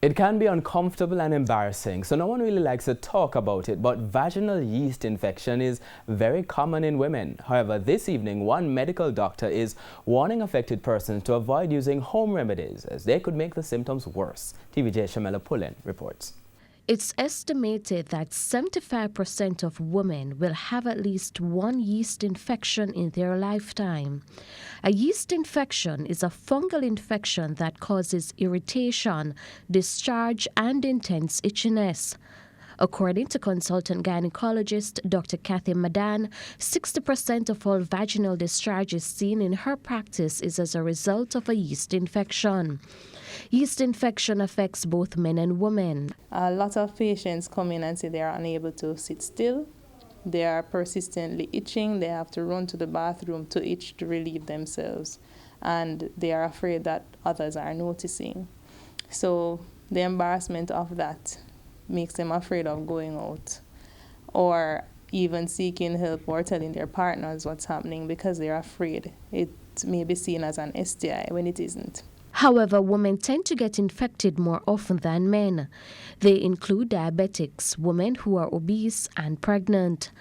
It can be uncomfortable and embarrassing, so no one really likes to talk about it, but vaginal yeast infection is very common in women. However, this evening, one medical doctor is warning affected persons to avoid using home remedies as they could make the symptoms worse. TVJ Shamela Pullen reports. It's estimated that 75% of women will have at least one yeast infection in their lifetime. A yeast infection is a fungal infection that causes irritation, discharge, and intense itchiness. According to consultant gynecologist Dr. Kathy Madan, 60% of all vaginal discharges seen in her practice is as a result of a yeast infection. Yeast infection affects both men and women. A lot of patients come in and say they are unable to sit still. They are persistently itching. They have to run to the bathroom to itch to relieve themselves. And they are afraid that others are noticing. So the embarrassment of that makes them afraid of going out or even seeking help or telling their partners what's happening because they're afraid it may be seen as an STI when it isn't. However, women tend to get infected more often than men. They include diabetics, women who are obese, and pregnant.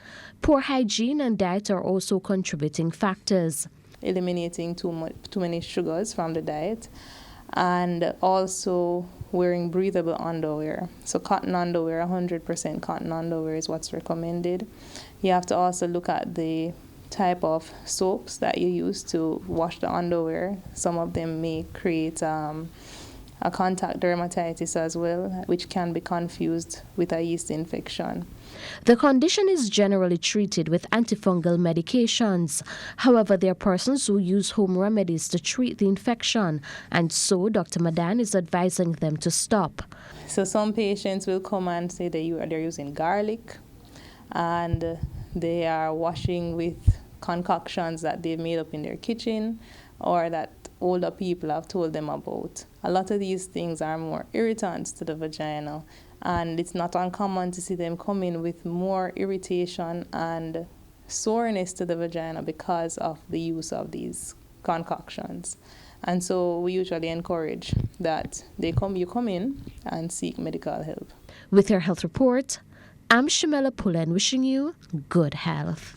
Poor hygiene and diet are also contributing factors. Eliminating too many sugars from the diet, and also wearing breathable underwear. So cotton underwear, 100% cotton underwear is what's recommended. You have to also look at the type of soaps that you use to wash the underwear. Some of them may create a contact dermatitis as well, which can be confused with a yeast infection. The condition is generally treated with antifungal medications. However, there are persons who use home remedies to treat the infection, and so Dr. Madan is advising them to stop. So some patients will come and say they're using garlic and they are washing with concoctions that they've made up in their kitchen or that older people have told them about. A lot of these things are more irritants to the vagina, and it's not uncommon to see them come in with more irritation and soreness to the vagina because of the use of these concoctions. And so we usually encourage that you come in and seek medical help. With your health report, I'm Shamela Pullen wishing you good health.